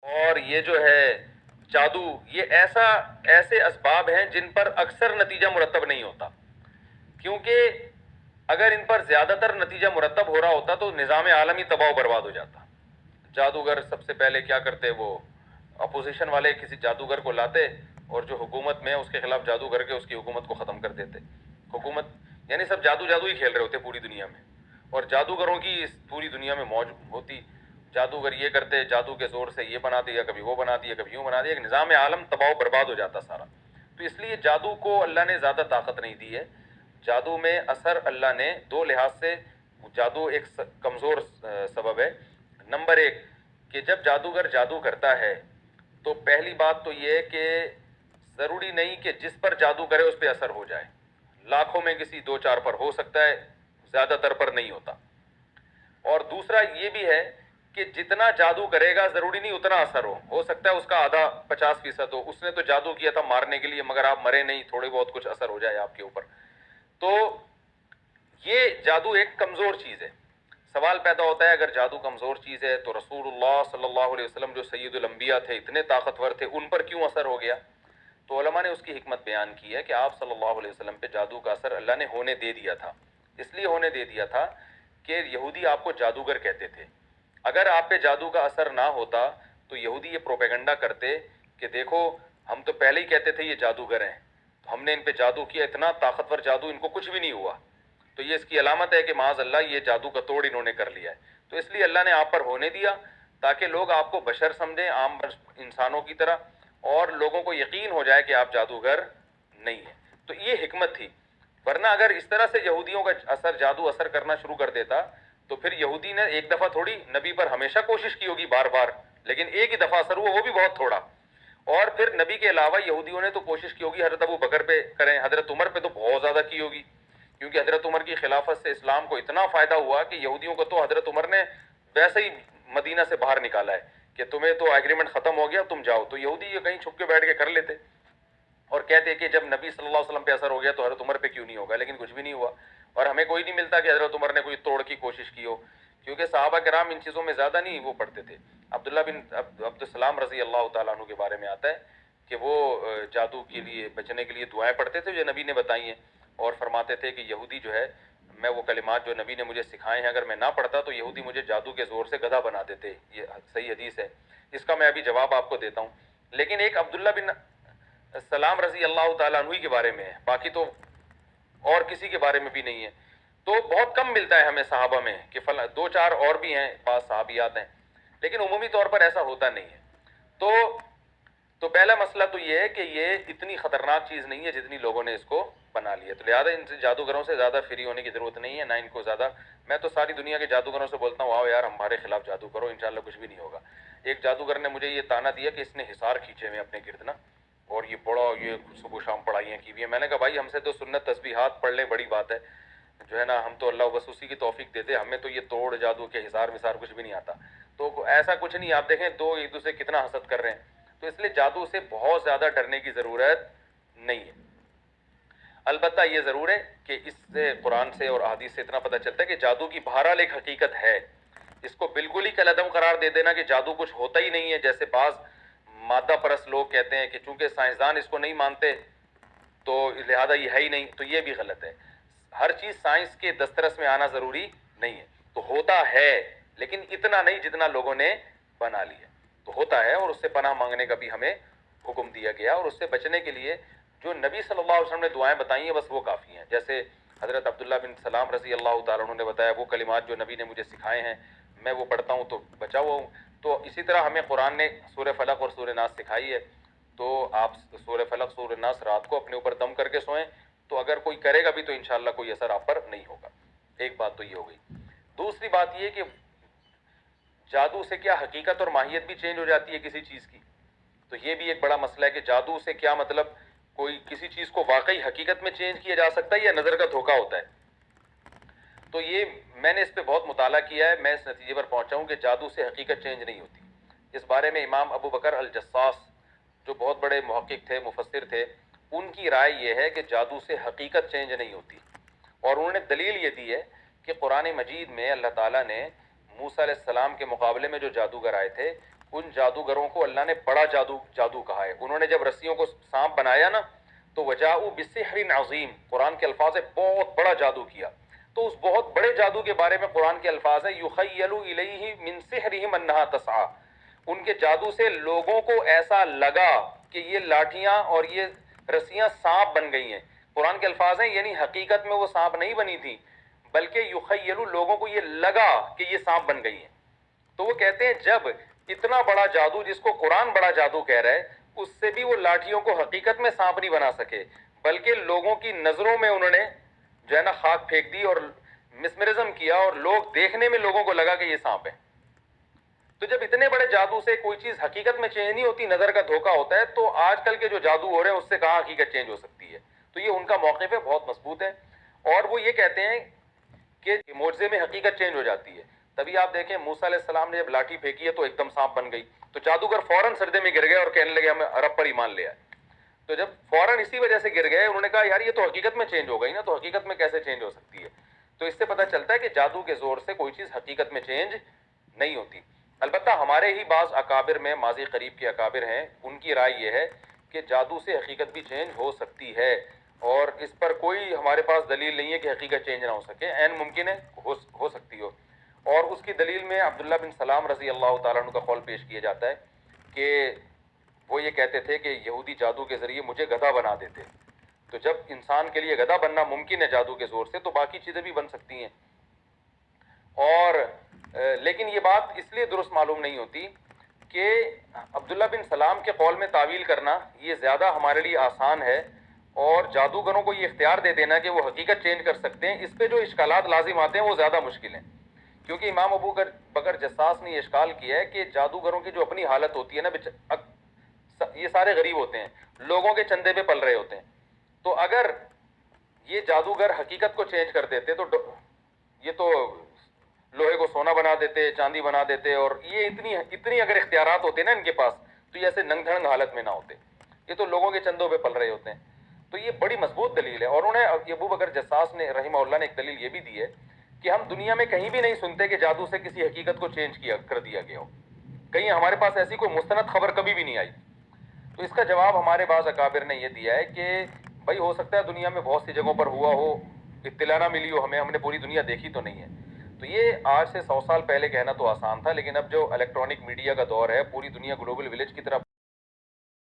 اور یہ جو ہے جادو، یہ ایسے اسباب ہیں جن پر اکثر نتیجہ مرتب نہیں ہوتا، کیونکہ اگر ان پر زیادہ تر نتیجہ مرتب ہو رہا ہوتا تو نظام عالمی تباہ و برباد ہو جاتا۔ جادوگر سب سے پہلے کیا کرتے، وہ اپوزیشن والے کسی جادوگر کو لاتے اور جو حکومت میں اس کے خلاف جادو کر کے اس کی حکومت کو ختم کر دیتے۔ حکومت یعنی سب جادو ہی کھیل رہے ہوتے پوری دنیا میں، اور جادوگروں کی اس پوری دنیا میں موج ہوتی۔ جادوگر یہ کرتے، جادو کے زور سے یہ بنا دیا، کبھی وہ بنا دیا، کبھی یوں بنا دیا، ایک نظام عالم تباہ و برباد ہو جاتا سارا۔ تو اس لیے جادو کو اللہ نے زیادہ طاقت نہیں دی ہے۔ جادو میں اثر اللہ نے دو لحاظ سے، جادو ایک کمزور سبب ہے۔ نمبر ایک کہ جب جادوگر جادو کرتا ہے تو پہلی بات تو یہ کہ ضروری نہیں کہ جس پر جادو کرے اس پہ اثر ہو جائے، لاکھوں میں کسی دو چار پر ہو سکتا ہے، زیادہ تر پر نہیں ہوتا۔ اور دوسرا یہ بھی ہے کہ جتنا جادو کرے گا ضروری نہیں اتنا اثر ہو سکتا ہے اس کا آدھا 50% ہو۔ اس نے تو جادو کیا تھا مارنے کے لیے، مگر آپ مرے نہیں، تھوڑے بہت کچھ اثر ہو جائے آپ کے اوپر۔ تو یہ جادو ایک کمزور چیز ہے۔ سوال پیدا ہوتا ہے اگر جادو کمزور چیز ہے تو رسول اللہ صلی اللہ علیہ وسلم جو سید الانبیاء تھے، اتنے طاقتور تھے، ان پر کیوں اثر ہو گیا؟ تو علماء نے اس کی حکمت بیان کی ہے کہ آپ صلی اللہ علیہ وسلم پہ جادو کا اثر اللہ نے ہونے دے دیا تھا۔ اس لیے ہونے دے دیا تھا کہ یہودی آپ کو جادوگر کہتے تھے۔ اگر آپ پہ جادو کا اثر نہ ہوتا تو یہودی یہ پروپیگنڈا کرتے کہ دیکھو ہم تو پہلے ہی کہتے تھے یہ جادوگر ہیں، تو ہم نے ان پہ جادو کیا، اتنا طاقتور جادو، ان کو کچھ بھی نہیں ہوا، تو یہ اس کی علامت ہے کہ معاذ اللہ یہ جادو کا توڑ انہوں نے کر لیا ہے۔ تو اس لیے اللہ نے آپ پر ہونے دیا تاکہ لوگ آپ کو بشر سمجھیں، عام انسانوں کی طرح، اور لوگوں کو یقین ہو جائے کہ آپ جادوگر نہیں ہیں۔ تو یہ حکمت تھی۔ ورنہ اگر اس طرح سے یہودیوں کا جادو اثر کرنا شروع کر دیتا تو پھر یہودی نے ایک دفعہ تھوڑی، نبی پر ہمیشہ کوشش کی ہوگی بار بار، لیکن ایک ہی دفعہ اثر ہوا، وہ بھی بہت تھوڑا۔ اور پھر نبی کے علاوہ یہودیوں نے تو کوشش کی ہوگی حضرت ابو بکر پہ کریں، حضرت عمر پہ تو بہت زیادہ کی ہوگی، کیونکہ حضرت عمر کی خلافت سے اسلام کو اتنا فائدہ ہوا کہ یہودیوں کو تو حضرت عمر نے ویسے ہی مدینہ سے باہر نکالا ہے کہ تمہیں تو ایگریمنٹ ختم ہو گیا، تم جاؤ۔ تو یہودی یہ کہیں چھپ کے بیٹھ کے کر لیتے اور کہتے کہ جب نبی صلی اللہ علیہ وسلم پہ اثر ہو گیا تو حضرت عمر پہ کیوں نہیں ہوگا، لیکن کچھ بھی نہیں ہوا۔ اور ہمیں کوئی نہیں ملتا کہ حضرت عمر نے کوئی توڑ کی کوشش کی ہو، کیونکہ صحابہ کرام ان چیزوں میں زیادہ نہیں وہ پڑھتے تھے۔ عبداللہ بن عبد السلام رضی اللہ تعالیٰ عنہ کے بارے میں آتا ہے کہ وہ جادو کے لیے بچنے کے لیے دعائیں پڑھتے تھے جو نبی نے بتائی ہیں، اور فرماتے تھے کہ یہودی جو ہے، میں وہ کلمات جو نبی نے مجھے سکھائے ہیں اگر میں نہ پڑھتا تو یہودی مجھے جادو کے زور سے گدھا بنا دیتے۔ یہ صحیح حدیث ہے، اس کا میں ابھی جواب آپ کو دیتا ہوں۔ لیکن ایک عبداللہ بن سلام رضی اللہ تعالیٰ عنہ کے بارے میں ہے، باقی تو اور کسی کے بارے میں بھی نہیں ہے۔ تو بہت کم ملتا ہے ہمیں صحابہ میں کہ دو چار اور بھی ہیں، بعض صحابیات ہیں، لیکن عمومی طور پر ایسا ہوتا نہیں ہے۔ تو پہلا مسئلہ تو یہ ہے کہ یہ اتنی خطرناک چیز نہیں ہے جتنی لوگوں نے اس کو بنا لیا، تو لہٰذا ان سے جادوگروں سے زیادہ فری ہونے کی ضرورت نہیں ہے، نہ ان کو زیادہ۔ میں تو ساری دنیا کے جادوگروں سے بولتا ہوں آؤ یار ہمارے خلاف جادو کرو، انشاءاللہ کچھ بھی نہیں ہوگا۔ ایک جادوگر نے مجھے یہ تانا دیا کہ اس نے حصار کھینچے ہوئے اپنے گرد نا، اور یہ بڑا یہ صبح شام پڑھائیاں کی ہوئی ہیں۔ میں نے کہا بھائی ہم سے تو سنت تسبیحات پڑھ لیں بڑی بات ہے، جو ہے نا، ہم تو اللہ بس اسی کی توفیق دیتے، ہمیں تو یہ توڑ جادو کے حصار مسار کچھ بھی نہیں آتا۔ تو ایسا کچھ نہیں، آپ دیکھیں دو ایک دوسرے کتنا حسد کر رہے ہیں۔ تو اس لیے جادو سے بہت زیادہ ڈرنے کی ضرورت نہیں ہے۔ البتہ یہ ضرور ہے کہ اس سے قرآن سے اور احادیث سے اتنا پتہ چلتا ہے کہ جادو کی بہرحال ایک حقیقت ہے۔ اس کو بالکل ہی کالعدم قرار دے دینا کہ جادو کچھ ہوتا ہی نہیں ہے، جیسے بعض مادہ پرست لوگ کہتے ہیں کہ چونکہ سائنسدان اس کو نہیں مانتے تو لہذا یہ ہے ہی نہیں، تو یہ بھی غلط ہے۔ ہر چیز سائنس کے دسترس میں آنا ضروری نہیں ہے، تو ہوتا ہے لیکن اتنا نہیں جتنا لوگوں نے بنا لیا۔ تو ہوتا ہے اور اس سے پناہ مانگنے کا بھی ہمیں حکم دیا گیا، اور اس سے بچنے کے لیے جو نبی صلی اللہ علیہ وسلم نے دعائیں بتائی ہیں بس وہ کافی ہیں۔ جیسے حضرت عبداللہ بن سلام رضی اللہ تعالیٰ عنہ نے بتایا وہ کلمات جو نبی نے مجھے سکھائے ہیں میں وہ پڑھتا ہوں تو بچا ہوا ہوں۔ تو اسی طرح ہمیں قرآن نے سورہ فلق اور سورہ ناس سکھائی ہے، تو آپ سورہ فلق سورہ ناس رات کو اپنے اوپر دم کر کے سوئیں، تو اگر کوئی کرے گا بھی تو انشاءاللہ کوئی اثر آپ پر نہیں ہوگا۔ ایک بات تو یہ ہو گئی۔ دوسری بات یہ کہ جادو سے کیا حقیقت اور ماہیت بھی چینج ہو جاتی ہے کسی چیز کی؟ تو یہ بھی ایک بڑا مسئلہ ہے کہ جادو سے کیا مطلب کوئی کسی چیز کو واقعی حقیقت میں چینج کیا جا سکتا ہے یا نظر کا دھوکہ ہوتا ہے؟ تو یہ میں نے اس پہ بہت مطالعہ کیا ہے، میں اس نتیجے پر پہنچا ہوں کہ جادو سے حقیقت چینج نہیں ہوتی۔ اس بارے میں امام ابو بکر الجصاص جو بہت بڑے محقق تھے، مفسر تھے، ان کی رائے یہ ہے کہ جادو سے حقیقت چینج نہیں ہوتی، اور انہوں نے دلیل یہ دی ہے کہ قرآن مجید میں اللہ تعالیٰ نے موسیٰ علیہ السلام کے مقابلے میں جو جادوگر آئے تھے ان جادوگروں کو اللہ نے بڑا جادو کہا ہے. انہوں نے جب رسیوں کو سانپ بنایا نا تو وجاؤ بسحر عظیم، قرآن کے الفاظ ہے بہت بڑا جادو کیا. تو اس بہت بڑے جادو کے بارے میں قرآن کے الفاظ ہے یخیل الیہ من سحرہم انہا تسعی، ان کے جادو سے لوگوں کو ایسا لگا کہ یہ لاٹھیاں اور یہ رسیاں سانپ بن گئی ہیں. قرآن کے الفاظ ہیں یعنی حقیقت میں وہ سانپ نہیں بنی تھی بلکہ یخیل، لوگوں کو یہ لگا کہ یہ سانپ بن گئی ہیں. تو وہ کہتے ہیں جب اتنا بڑا جادو جس کو قرآن بڑا جادو کہہ رہا ہے اس سے بھی وہ لاٹھیوں کو حقیقت میں سانپ نہیں بنا سکے بلکہ لوگوں کی نظروں میں انہوں نے جو ہے نا خاک پھینک دی اور مسمرزم کیا اور لوگ دیکھنے میں لوگوں کو لگا کہ یہ سانپ ہے. تو جب اتنے بڑے جادو سے کوئی چیز حقیقت میں چینج نہیں ہوتی، نظر کا دھوکا ہوتا ہے، تو آج کل کے جو جادو ہو رہے ہیں اس سے کہاں حقیقت چینج ہو سکتی ہے. تو یہ ان کا موقف ہے، بہت مضبوط ہے. اور وہ یہ کہتے ہیں کہ معجزے میں حقیقت چینج ہو جاتی ہے. تبھی آپ دیکھیں موسیٰ علیہ السلام نے جب لاٹھی پھینکی ہے تو ایک دم سانپ بن گئی، تو جادوگر فوراً سجدے میں گر گئے اور کہنے لگے ہمیں رب پر ایمان لے آئے. تو جب فوراً اسی وجہ سے گر گئے انہوں نے کہا یار یہ تو حقیقت میں چینج ہو گئی نا، تو حقیقت میں کیسے چینج ہو سکتی ہے. تو اس سے پتہ چلتا ہے کہ جادو کے زور سے کوئی چیز حقیقت میں چینج نہیں ہوتی. البتہ ہمارے ہی بعض اکابر میں، ماضی قریب کے اکابر ہیں، ان کی رائے یہ ہے کہ جادو سے حقیقت بھی چینج ہو سکتی ہے اور اس پر کوئی ہمارے پاس دلیل نہیں ہے کہ حقیقت چینج نہ ہو سکے. عین ممکن ہے ہو سکتی ہو. اور اس کی دلیل میں عبداللہ بن سلام رضی اللہ تعالیٰ عنہ کا قول پیش کیا جاتا ہے کہ وہ یہ کہتے تھے کہ یہودی جادو کے ذریعے مجھے گدھا بنا دیتے. تو جب انسان کے لیے گدھا بننا ممکن ہے جادو کے زور سے تو باقی چیزیں بھی بن سکتی ہیں. اور لیکن یہ بات اس لیے درست معلوم نہیں ہوتی کہ عبداللہ بن سلام کے قول میں تعویل کرنا یہ زیادہ ہمارے لیے آسان ہے اور جادوگروں کو یہ اختیار دے دینا کہ وہ حقیقت چینج کر سکتے ہیں، اس پہ جو اشکالات لازم آتے ہیں وہ زیادہ مشکل ہیں. کیونکہ امام ابو بکر جساس نے یہ اشکال کیا ہے کہ جادوگروں کی جو اپنی حالت ہوتی ہے نا، یہ سارے غریب ہوتے ہیں، لوگوں کے چندے پہ پل رہے ہوتے ہیں. تو اگر یہ جادوگر حقیقت کو چینج کر دیتے تو یہ تو لوہے کو سونا بنا دیتے، چاندی بنا دیتے، اور یہ اتنی اگر اختیارات ہوتے نا ان کے پاس تو یہ ایسے ننگ دھڑنگ حالت میں نہ ہوتے. یہ تو لوگوں کے چندوں پہ پل رہے ہوتے ہیں. تو یہ بڑی مضبوط دلیل ہے. اور انہیں ابو بکر جساس نے رحمہ اللہ نے ایک دلیل یہ بھی دی ہے کہ ہم دنیا میں کہیں بھی نہیں سنتے کہ جادو سے کسی حقیقت کو چینج کر دیا گیا ہو. کہیں ہمارے پاس ایسی کوئی مستند خبر کبھی بھی نہیں آئی. تو اس کا جواب ہمارے بعض اکابر نے یہ دیا ہے کہ بھائی ہو سکتا ہے دنیا میں بہت سی جگہوں پر ہوا ہو، اطلاع نہ ملی ہو ہم نے پوری دنیا دیکھی تو نہیں ہے. تو یہ آج سے 100 سال پہلے کہنا تو آسان تھا، لیکن اب جو الیکٹرانک میڈیا کا دور ہے، پوری دنیا گلوبل ولیج کی طرف